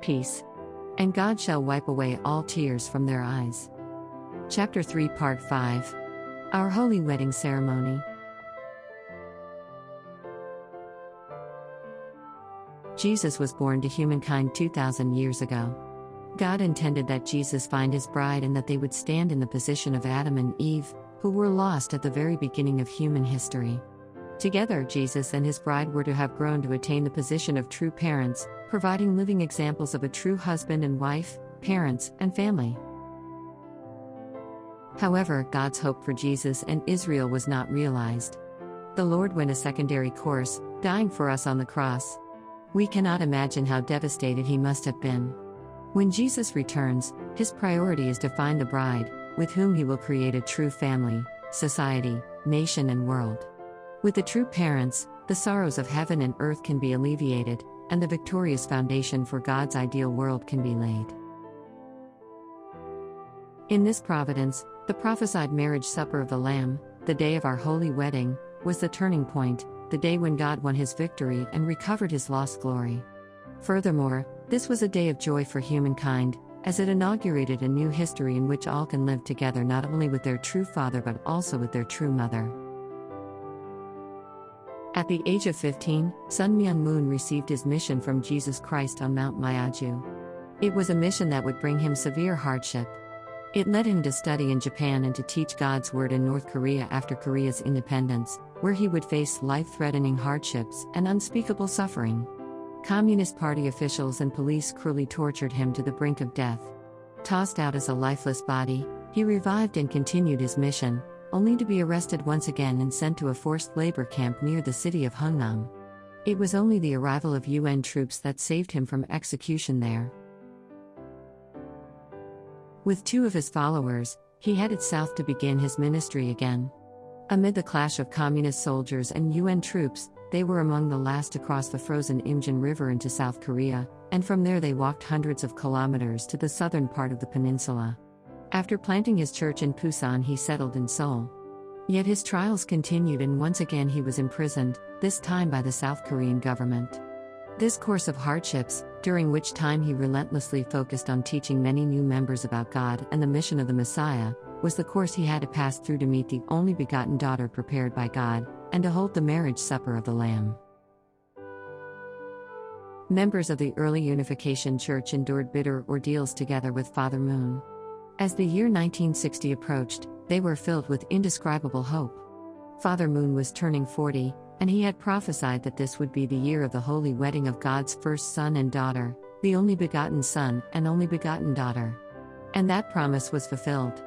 peace. And God shall wipe away all tears from their eyes. Chapter 3, Part 5. Our Holy Wedding Ceremony. Jesus was born to humankind 2,000 years ago. God intended that Jesus find his bride and that they would stand in the position of Adam and Eve, who were lost at the very beginning of human history. Together, Jesus and his bride were to have grown to attain the position of true parents, providing living examples of a true husband and wife, parents, and family. However, God's hope for Jesus and Israel was not realized. The Lord went a secondary course, dying for us on the cross. We cannot imagine how devastated he must have been. When Jesus returns, his priority is to find the bride, with whom he will create a true family, society, nation, and world. With the true parents, the sorrows of heaven and earth can be alleviated, and the victorious foundation for God's ideal world can be laid. In this providence, the prophesied marriage supper of the Lamb, the day of our holy wedding, was the turning point, the day when God won his victory and recovered his lost glory. Furthermore, this was a day of joy for humankind, as it inaugurated a new history in which all can live together not only with their true father but also with their true mother. At the age of 15, Sun Myung Moon received his mission from Jesus Christ on Mount Myeju. It was a mission that would bring him severe hardship. It led him to study in Japan and to teach God's word in North Korea after Korea's independence, where he would face life-threatening hardships and unspeakable suffering. Communist Party officials and police cruelly tortured him to the brink of death. Tossed out as a lifeless body, he revived and continued his mission, only to be arrested once again and sent to a forced labor camp near the city of Hungnam. It was only the arrival of UN troops that saved him from execution there. With two of his followers, he headed south to begin his ministry again. Amid the clash of communist soldiers and UN troops, they were among the last to cross the frozen Imjin River into South Korea, and from there they walked hundreds of kilometers to the southern part of the peninsula. After planting his church in Busan, he settled in Seoul. Yet his trials continued and once again he was imprisoned, this time by the South Korean government. This course of hardships, during which time he relentlessly focused on teaching many new members about God and the mission of the Messiah, was the course he had to pass through to meet the only begotten daughter prepared by God, and to hold the marriage supper of the Lamb. Members of the early Unification Church endured bitter ordeals together with Father Moon. As the year 1960 approached, they were filled with indescribable hope. Father Moon was turning 40, and he had prophesied that this would be the year of the holy wedding of God's first son and daughter, the only begotten son and only begotten daughter. And that promise was fulfilled.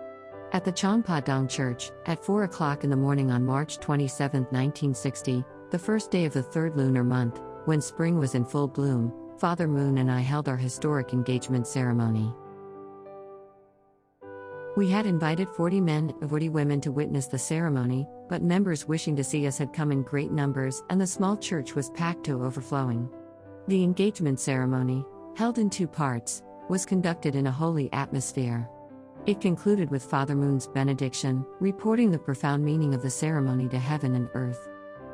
At the Chongpa-dong Church, at 4 o'clock in the morning on March 27, 1960, the first day of the third lunar month, when spring was in full bloom, Father Moon and I held our historic engagement ceremony. We had invited 40 men and 40 women to witness the ceremony, but members wishing to see us had come in great numbers and the small church was packed to overflowing. The engagement ceremony, held in two parts, was conducted in a holy atmosphere. It concluded with Father Moon's benediction, reporting the profound meaning of the ceremony to heaven and earth.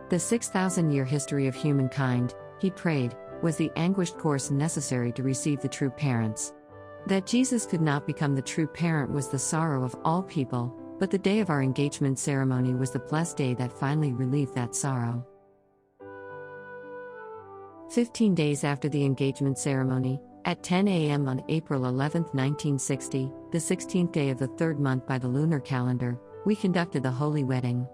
The 6,000-year history of humankind, he prayed, was the anguished course necessary to receive the true parents. That Jesus could not become the true parent was the sorrow of all people, but the day of our engagement ceremony was the blessed day that finally relieved that sorrow. 15 days after the engagement ceremony, at 10 a.m. on April 11, 1960, the 16th day of the third month by the lunar calendar, we conducted the holy wedding.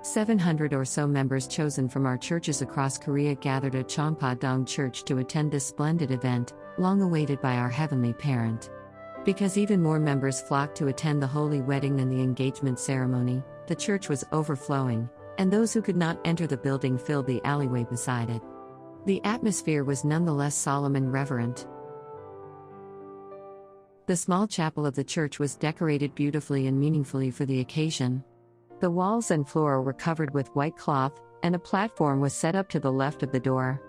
700 or so members chosen from our churches across Korea gathered at Chongpa-dong Church to attend this splendid event, long awaited by our heavenly parent. Because even more members flocked to attend the holy wedding than the engagement ceremony, the church was overflowing, and those who could not enter the building filled the alleyway beside it. The atmosphere was nonetheless solemn and reverent. The small chapel of the church was decorated beautifully and meaningfully for the occasion. The walls and floor were covered with white cloth, and a platform was set up to the left of the door.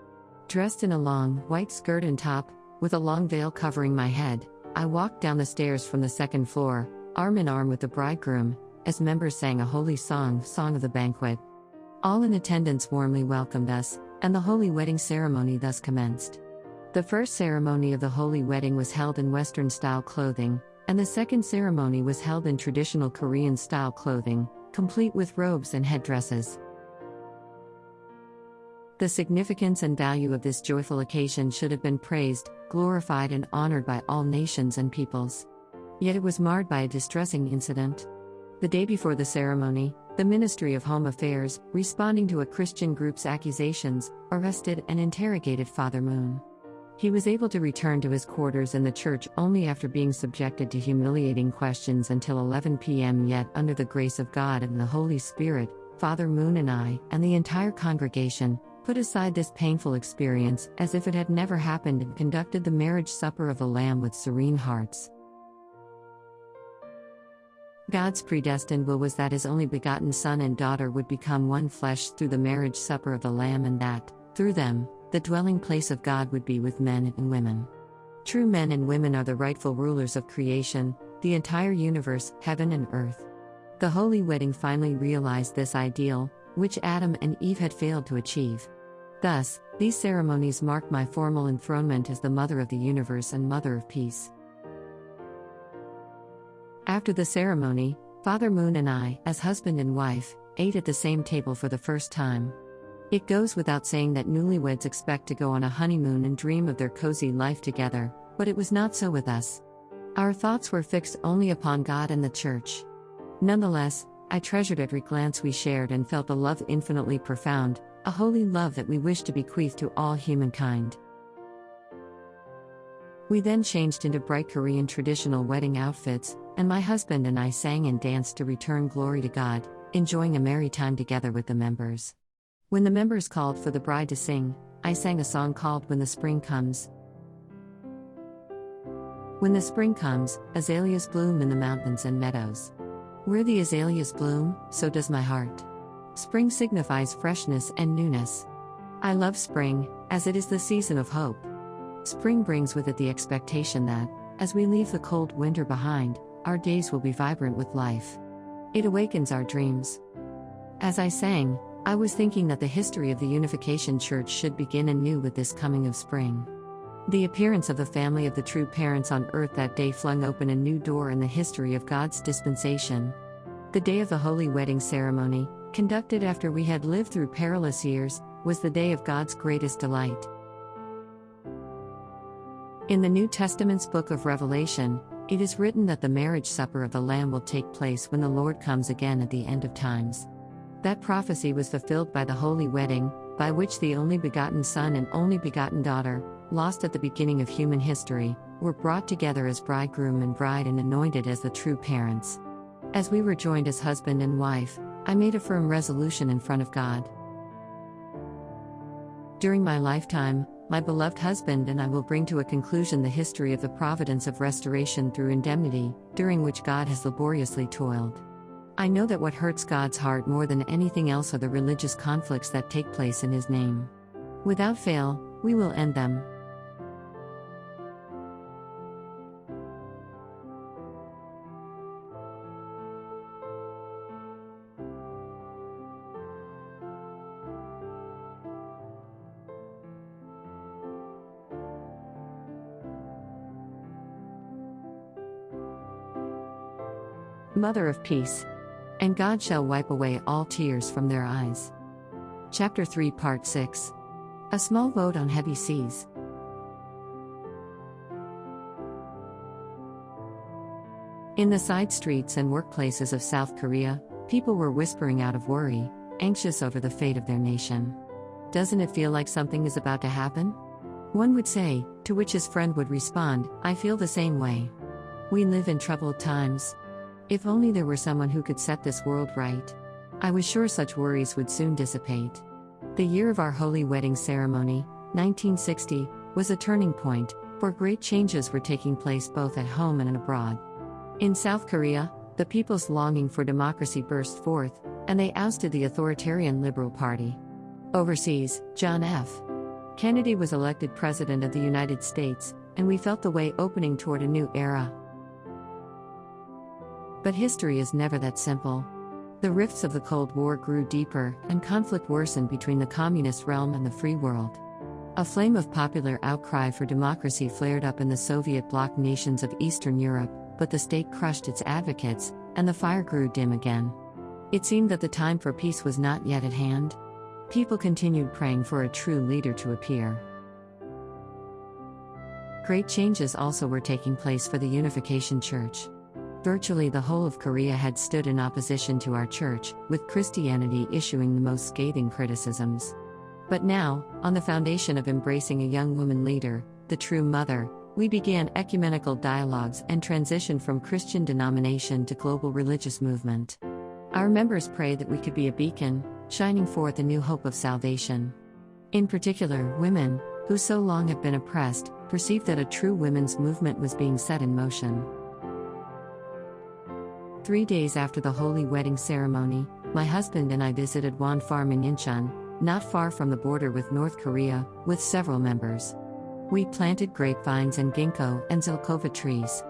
Dressed in a long, white skirt and top, with a long veil covering my head, I walked down the stairs from the second floor, arm in arm with the bridegroom, as members sang a holy song, Song of the Banquet. All in attendance warmly welcomed us, and the holy wedding ceremony thus commenced. The first ceremony of the holy wedding was held in Western-style clothing, and the second ceremony was held in traditional Korean-style clothing, complete with robes and headdresses. The significance and value of this joyful occasion should have been praised, glorified and honored by all nations and peoples. Yet it was marred by a distressing incident. The day before the ceremony, the Ministry of Home Affairs, responding to a Christian group's accusations, arrested and interrogated Father Moon. He was able to return to his quarters in the church only after being subjected to humiliating questions until 11 p.m. Yet under the grace of God and the Holy Spirit, Father Moon and I, and the entire congregation, put aside this painful experience as if it had never happened and conducted the marriage supper of the Lamb with serene hearts. God's predestined will was that His only begotten Son and daughter would become one flesh through the marriage supper of the Lamb, and that, through them, the dwelling place of God would be with men and women. True men and women are the rightful rulers of creation, the entire universe, heaven and earth. The holy wedding finally realized this ideal, which Adam and Eve had failed to achieve. Thus, these ceremonies mark my formal enthronement as the Mother of the Universe and Mother of Peace. After the ceremony, Father Moon and I, as husband and wife, ate at the same table for the first time. It goes without saying that newlyweds expect to go on a honeymoon and dream of their cozy life together, but it was not so with us. Our thoughts were fixed only upon God and the Church. Nonetheless, I treasured every glance we shared and felt a love infinitely profound, a holy love that we wished to bequeath to all humankind. We then changed into bright Korean traditional wedding outfits, and my husband and I sang and danced to return glory to God, enjoying a merry time together with the members. When the members called for the bride to sing, I sang a song called When the Spring Comes. When the spring comes, azaleas bloom in the mountains and meadows. Where the azaleas bloom, so does my heart. Spring signifies freshness and newness. I love spring, as it is the season of hope. Spring brings with it the expectation that, as we leave the cold winter behind, our days will be vibrant with life. It awakens our dreams. As I sang, I was thinking that the history of the Unification Church should begin anew with this coming of spring. The appearance of the family of the true parents on earth that day flung open a new door in the history of God's dispensation. The day of the holy wedding ceremony, conducted after we had lived through perilous years, was the day of God's greatest delight. In the New Testament's book of Revelation, it is written that the marriage supper of the Lamb will take place when the Lord comes again at the end of times. That prophecy was fulfilled by the holy wedding, by which the only begotten Son and only begotten daughter, lost at the beginning of human history, were brought together as bridegroom and bride and anointed as the true parents. As we were joined as husband and wife, I made a firm resolution in front of God. During my lifetime, my beloved husband and I will bring to a conclusion the history of the providence of restoration through indemnity, during which God has laboriously toiled. I know that what hurts God's heart more than anything else are the religious conflicts that take place in His name. Without fail, we will end them. Mother of Peace. And God shall wipe away all tears from their eyes. Chapter 3, Part 6. A small boat on heavy seas. In the side streets and workplaces of South Korea, people were whispering out of worry, anxious over the fate of their nation. Doesn't it feel like something is about to happen? One would say, to which his friend would respond, I feel the same way. We live in troubled times. If only there were someone who could set this world right. I was sure such worries would soon dissipate. The year of our holy wedding ceremony, 1960, was a turning point, for great changes were taking place both at home and abroad. In South Korea, the people's longing for democracy burst forth, and they ousted the authoritarian Liberal Party. Overseas, John F. Kennedy was elected President of the United States, and we felt the way opening toward a new era. But history is never that simple. The rifts of the Cold War grew deeper, and conflict worsened between the communist realm and the free world. A flame of popular outcry for democracy flared up in the Soviet bloc nations of Eastern Europe, but the state crushed its advocates, and the fire grew dim again. It seemed that the time for peace was not yet at hand. People continued praying for a true leader to appear. Great changes also were taking place for the Unification Church. Virtually the whole of Korea had stood in opposition to our church, with Christianity issuing the most scathing criticisms. But now, on the foundation of embracing a young woman leader, the true mother, we began ecumenical dialogues and transitioned from Christian denomination to global religious movement. Our members prayed that we could be a beacon, shining forth a new hope of salvation. In particular, women, who so long have been oppressed, perceived that a true women's movement was being set in motion. 3 days after the holy wedding ceremony, my husband and I visited one farm in Incheon, not far from the border with North Korea, with several members. We planted grapevines and ginkgo and zilkova trees.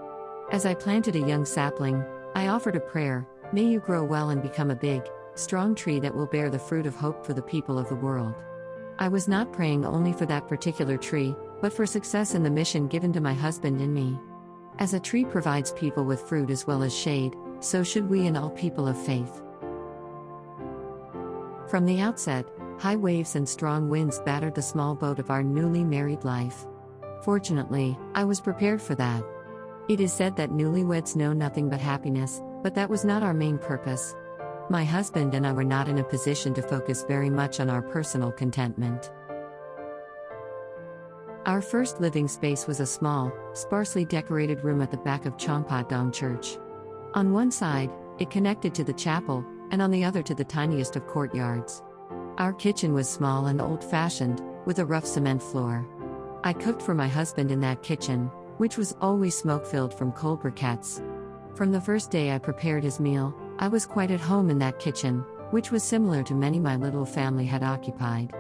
As I planted a young sapling, I offered a prayer: "May you grow well and become a big, strong tree that will bear the fruit of hope for the people of the world." I was not praying only for that particular tree, but for success in the mission given to my husband and me. As a tree provides people with fruit as well as shade, so should we and all people of faith. From the outset, high waves and strong winds battered the small boat of our newly married life. Fortunately, I was prepared for that. It is said that newlyweds know nothing but happiness, but that was not our main purpose. My husband and I were not in a position to focus very much on our personal contentment. Our first living space was a small, sparsely decorated room at the back of Chongpa-dong Church. On one side, it connected to the chapel, and on the other to the tiniest of courtyards. Our kitchen was small and old-fashioned, with a rough cement floor. I cooked for my husband in that kitchen, which was always smoke-filled from coal briquettes. From the first day I prepared his meal, I was quite at home in that kitchen, which was similar to many my little family had occupied.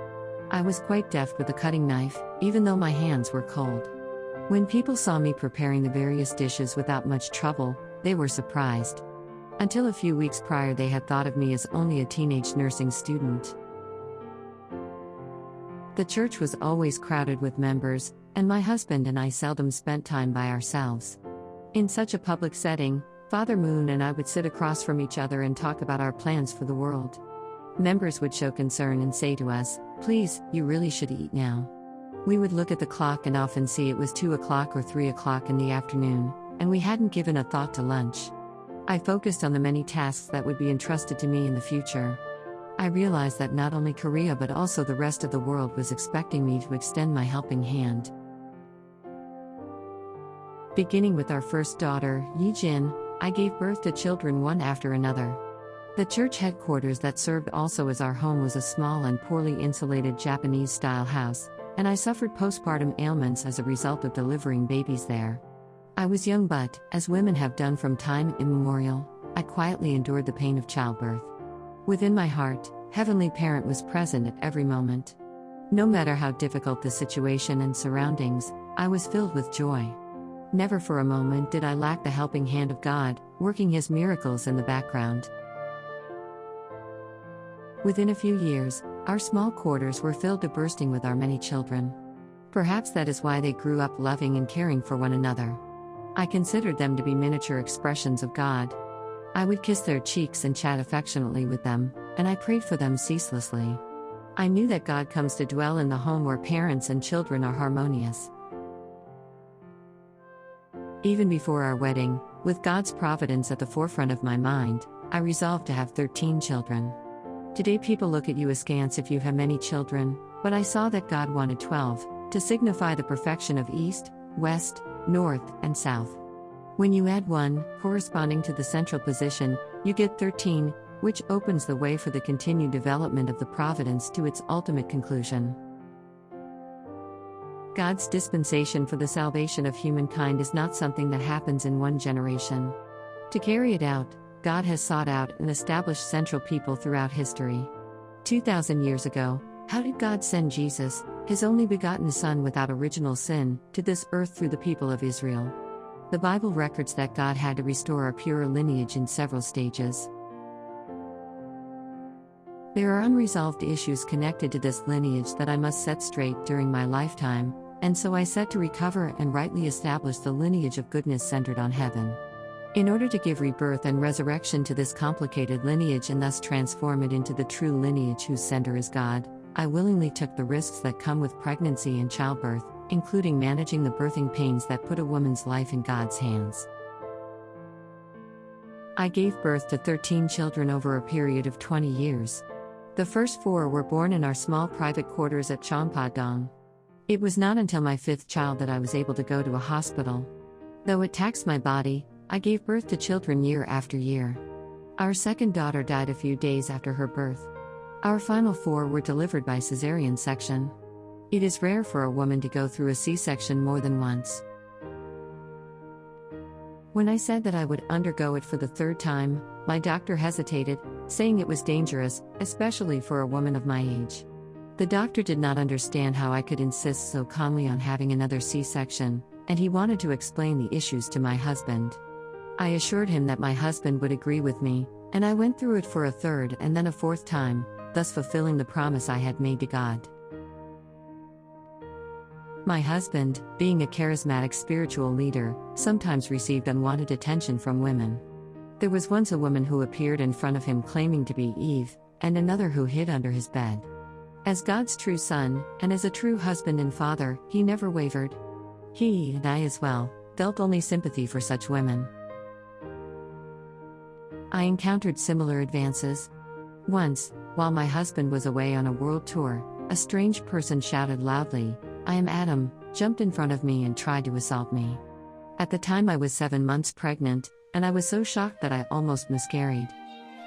I was quite deft with a cutting knife, even though my hands were cold. When people saw me preparing the various dishes without much trouble, they were surprised. Until a few weeks prior, they had thought of me as only a teenage nursing student. The church was always crowded with members, and my husband and I seldom spent time by ourselves. In such a public setting, Father Moon and I would sit across from each other and talk about our plans for the world. Members would show concern and say to us, "Please, you really should eat now." We would look at the clock and often see it was 2 o'clock or 3 o'clock in the afternoon, and we hadn't given a thought to lunch. I focused on the many tasks that would be entrusted to me in the future. I realized that not only Korea but also the rest of the world was expecting me to extend my helping hand. Beginning with our first daughter, Yi-jin, I gave birth to children one after another. The church headquarters that served also as our home was a small and poorly insulated Japanese-style house, and I suffered postpartum ailments as a result of delivering babies there. I was young but, as women have done from time immemorial, I quietly endured the pain of childbirth. Within my heart, Heavenly Parent was present at every moment. No matter how difficult the situation and surroundings, I was filled with joy. Never for a moment did I lack the helping hand of God, working His miracles in the background. Within a few years, our small quarters were filled to bursting with our many children. Perhaps that is why they grew up loving and caring for one another. I considered them to be miniature expressions of God. I would kiss their cheeks and chat affectionately with them, and I prayed for them ceaselessly. I knew that God comes to dwell in the home where parents and children are harmonious. Even before our wedding, with God's providence at the forefront of my mind, I resolved to have 13 children. Today people look at you askance if you have many children, but I saw that God wanted 12, to signify the perfection of East, West, North, and South. When you add 1, corresponding to the central position, you get 13, which opens the way for the continued development of the providence to its ultimate conclusion. God's dispensation for the salvation of humankind is not something that happens in one generation. To carry it out, God has sought out and established central people throughout history. 2,000 years ago, how did God send Jesus, His only begotten Son without original sin, to this earth through the people of Israel? The Bible records that God had to restore a pure lineage in several stages. There are unresolved issues connected to this lineage that I must set straight during my lifetime, and so I set to recover and rightly establish the lineage of goodness centered on heaven. In order to give rebirth and resurrection to this complicated lineage and thus transform it into the true lineage whose center is God, I willingly took the risks that come with pregnancy and childbirth, including managing the birthing pains that put a woman's life in God's hands. I gave birth to 13 children over a period of 20 years. The first 4 were born in our small private quarters at Champahdong. It was not until my 5th child that I was able to go to a hospital. Though it taxed my body, I gave birth to children year after year. Our second daughter died a few days after her birth. Our final 4 were delivered by cesarean section. It is rare for a woman to go through a C-section more than once. When I said that I would undergo it for the 3rd time, my doctor hesitated, saying it was dangerous, especially for a woman of my age. The doctor did not understand how I could insist so calmly on having another C-section, and he wanted to explain the issues to my husband. I assured him that my husband would agree with me, and I went through it for a 3rd and then a 4th time, thus fulfilling the promise I had made to God. My husband, being a charismatic spiritual leader, sometimes received unwanted attention from women. There was once a woman who appeared in front of him claiming to be Eve, and another who hid under his bed. As God's true son, and as a true husband and father, he never wavered. He, and I as well, felt only sympathy for such women. I encountered similar advances. Once, while my husband was away on a world tour, a strange person shouted loudly, "I am Adam," jumped in front of me and tried to assault me. At the time I was 7 months pregnant, and I was so shocked that I almost miscarried.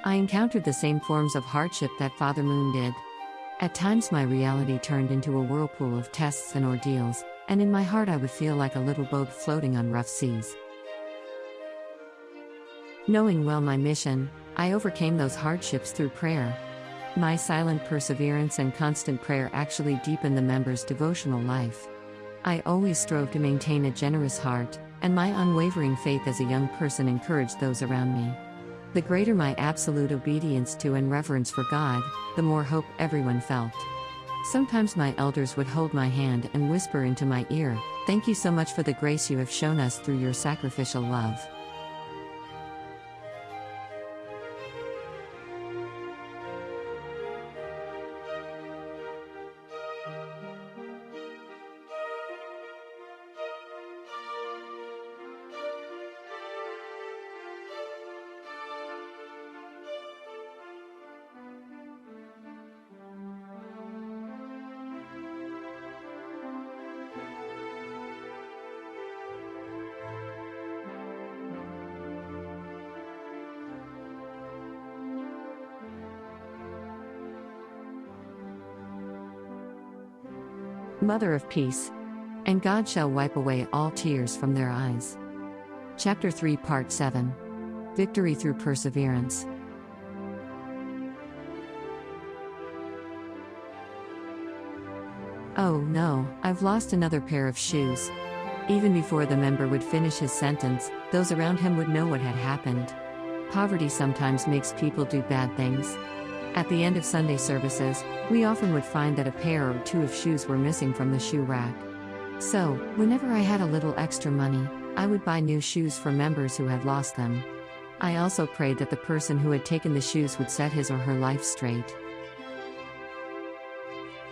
I encountered the same forms of hardship that Father Moon did. At times my reality turned into a whirlpool of tests and ordeals, and in my heart I would feel like a little boat floating on rough seas. Knowing well my mission, I overcame those hardships through prayer. My silent perseverance and constant prayer actually deepened the members' devotional life. I always strove to maintain a generous heart, and my unwavering faith as a young person encouraged those around me. The greater my absolute obedience to and reverence for God, the more hope everyone felt. Sometimes my elders would hold my hand and whisper into my ear, "Thank you so much for the grace you have shown us through your sacrificial love." Mother of Peace. And God shall wipe away all tears from their eyes. Chapter 3 Part 7. Victory through Perseverance. Oh no, I've lost another pair of shoes. Even before the member would finish his sentence, those around him would know what had happened. Poverty sometimes makes people do bad things. At the end of Sunday services, we often would find that a pair or 2 of shoes were missing from the shoe rack. So, whenever I had a little extra money, I would buy new shoes for members who had lost them. I also prayed that the person who had taken the shoes would set his or her life straight.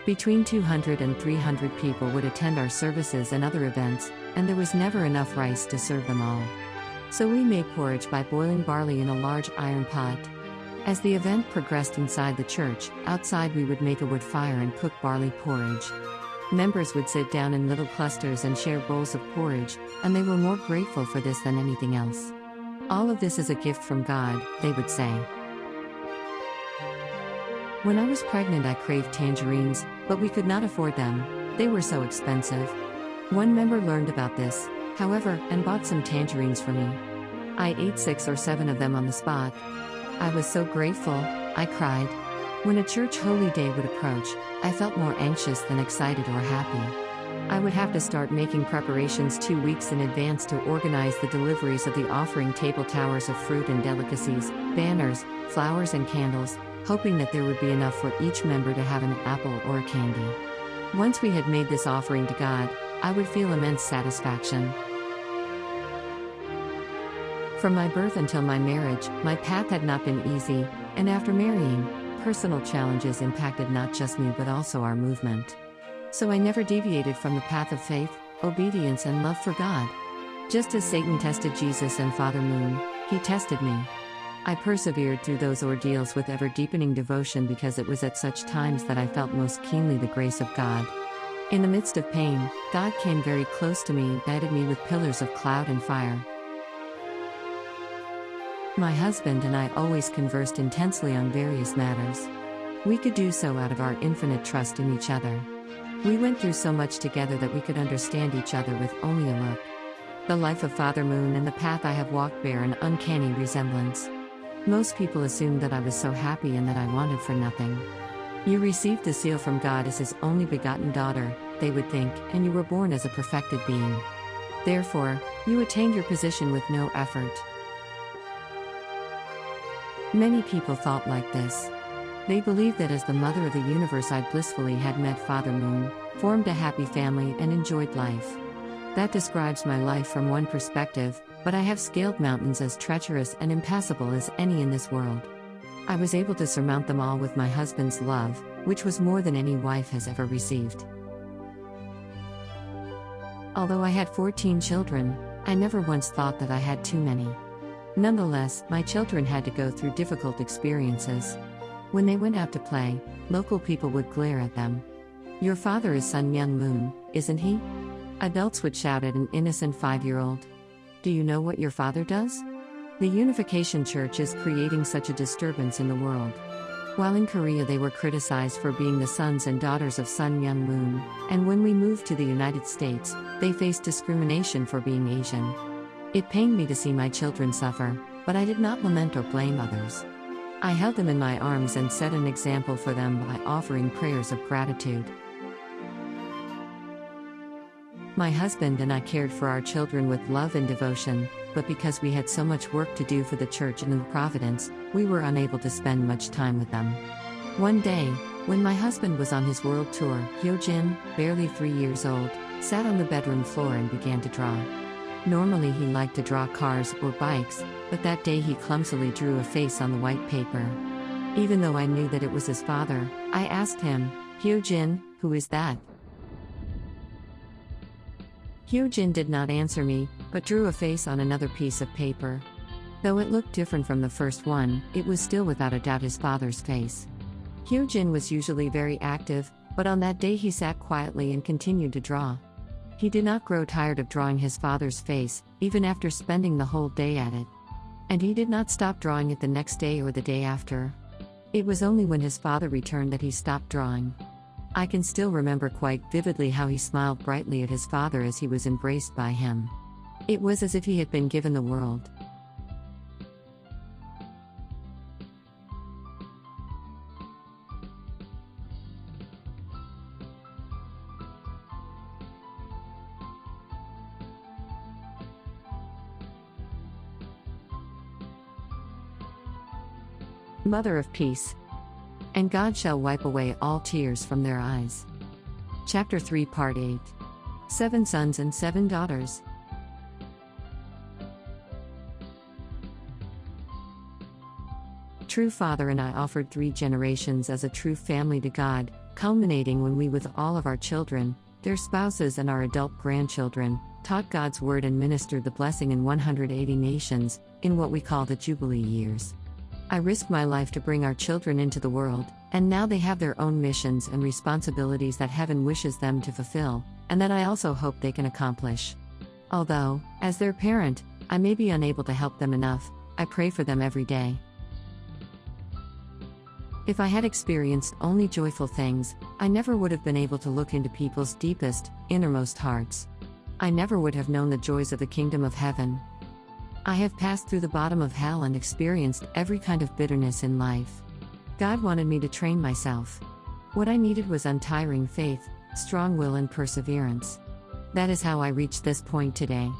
Between 200 and 300 people would attend our services and other events, and there was never enough rice to serve them all. So we made porridge by boiling barley in a large iron pot. As the event progressed inside the church, outside we would make a wood fire and cook barley porridge. Members would sit down in little clusters and share bowls of porridge, and they were more grateful for this than anything else. All of this is a gift from God, they would say. When I was pregnant I craved tangerines, but we could not afford them, they were so expensive. One member learned about this, however, and bought some tangerines for me. I ate 6 or 7 of them on the spot. I was so grateful, I cried. When a church holy day would approach, I felt more anxious than excited or happy. I would have to start making preparations 2 weeks in advance to organize the deliveries of the offering table, towers of fruit and delicacies, banners, flowers and candles, hoping that there would be enough for each member to have an apple or a candy. Once we had made this offering to God, I would feel immense satisfaction. From my birth until my marriage, my path had not been easy, and after marrying, personal challenges impacted not just me but also our movement. So I never deviated from the path of faith, obedience, and love for God. Just as Satan tested Jesus and Father Moon, he tested me. I persevered through those ordeals with ever-deepening devotion because it was at such times that I felt most keenly the grace of God. In the midst of pain, God came very close to me and guided me with pillars of cloud and fire. My husband and I always conversed intensely on various matters. We could do so out of our infinite trust in each other. We went through so much together that we could understand each other with only a look. The life of Father Moon and the path I have walked bear an uncanny resemblance. Most people assumed that I was so happy and that I wanted for nothing. You received the seal from God as His only begotten daughter, they would think, and you were born as a perfected being. Therefore, you attained your position with no effort. Many people thought like this. They believed that as the mother of the universe I blissfully had met Father Moon, formed a happy family and enjoyed life. That describes my life from one perspective, but I have scaled mountains as treacherous and impassable as any in this world. I was able to surmount them all with my husband's love, which was more than any wife has ever received. Although I had 14 children, I never once thought that I had too many. Nonetheless, my children had to go through difficult experiences. When they went out to play, local people would glare at them. "Your father is Sun Myung Moon, isn't he?" Adults would shout at an innocent 5-year-old. "Do you know what your father does?" The Unification Church is creating such a disturbance in the world. While in Korea they were criticized for being the sons and daughters of Sun Myung Moon, and when we moved to the United States, they faced discrimination for being Asian. It pained me to see my children suffer, but I did not lament or blame others. I held them in my arms and set an example for them by offering prayers of gratitude. My husband and I cared for our children with love and devotion, but because we had so much work to do for the church and in Providence, we were unable to spend much time with them. One day, when my husband was on his world tour, Hyo-jin, barely 3 years old, sat on the bedroom floor and began to draw. Normally he liked to draw cars or bikes, but that day he clumsily drew a face on the white paper. Even though I knew that it was his father, I asked him, "Hyo-jin, who is that?" Hyo-jin did not answer me, but drew a face on another piece of paper. Though it looked different from the first one, it was still without a doubt his father's face. Hyo-jin was usually very active, but on that day he sat quietly and continued to draw. He did not grow tired of drawing his father's face, even after spending the whole day at it. And he did not stop drawing it the next day or the day after. It was only when his father returned that he stopped drawing. I can still remember quite vividly how he smiled brightly at his father as he was embraced by him. It was as if he had been given the world. Mother of Peace. And God shall wipe away all tears from their eyes. Chapter 3, Part 8. 7 Sons and 7 Daughters. True Father and I offered 3 generations as a true family to God, culminating when we, with all of our children, their spouses and our adult grandchildren, taught God's word and ministered the blessing in 180 nations, in what we call the Jubilee years. I risked my life to bring our children into the world, and now they have their own missions and responsibilities that heaven wishes them to fulfill, and that I also hope they can accomplish. Although, as their parent, I may be unable to help them enough, I pray for them every day. If I had experienced only joyful things, I never would have been able to look into people's deepest, innermost hearts. I never would have known the joys of the kingdom of heaven. I have passed through the bottom of hell and experienced every kind of bitterness in life. God wanted me to train myself. What I needed was untiring faith, strong will, and perseverance. That is how I reached this point today.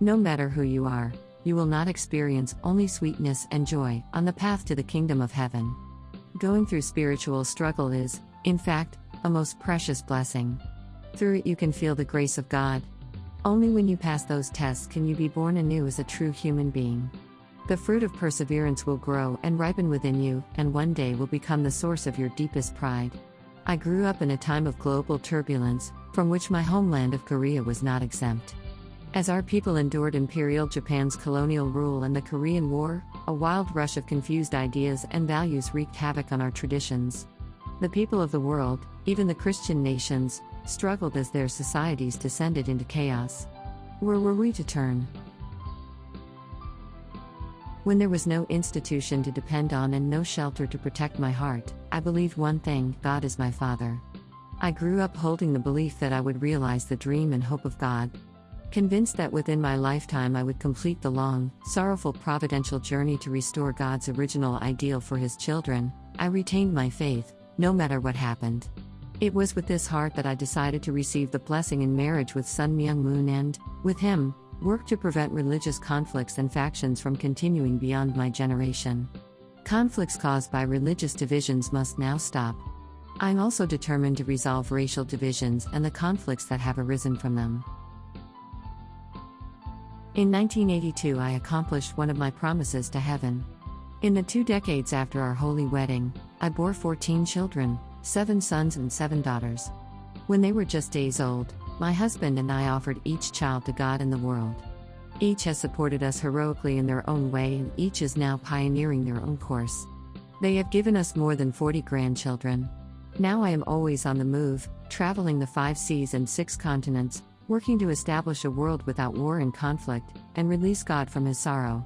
No matter who you are, you will not experience only sweetness and joy on the path to the kingdom of heaven. Going through spiritual struggle is, in fact, a most precious blessing. Through it you can feel the grace of God. Only when you pass those tests can you be born anew as a true human being. The fruit of perseverance will grow and ripen within you, and one day will become the source of your deepest pride. I grew up in a time of global turbulence, from which my homeland of Korea was not exempt. As our people endured Imperial Japan's colonial rule and the Korean War, a wild rush of confused ideas and values wreaked havoc on our traditions. The people of the world, even the Christian nations, struggled as their societies descended into chaos. Where were we to turn? When there was no institution to depend on and no shelter to protect my heart, I believed one thing: God is my Father. I grew up holding the belief that I would realize the dream and hope of God. Convinced that within my lifetime I would complete the long, sorrowful providential journey to restore God's original ideal for His children, I retained my faith, no matter what happened. It was with this heart that I decided to receive the blessing in marriage with Sun Myung Moon and, with him, work to prevent religious conflicts and factions from continuing beyond my generation. Conflicts caused by religious divisions must now stop. I'm also determined to resolve racial divisions and the conflicts that have arisen from them. In 1982, I accomplished one of my promises to heaven. In the 2 decades after our holy wedding, I bore 14 children, 7 sons and 7 daughters. When they were just days old, my husband and I offered each child to God and the world. Each has supported us heroically in their own way, and each is now pioneering their own course. They have given us more than 40 grandchildren. Now I am always on the move, traveling the 5 seas and 6 continents, working to establish a world without war and conflict, and release God from His sorrow.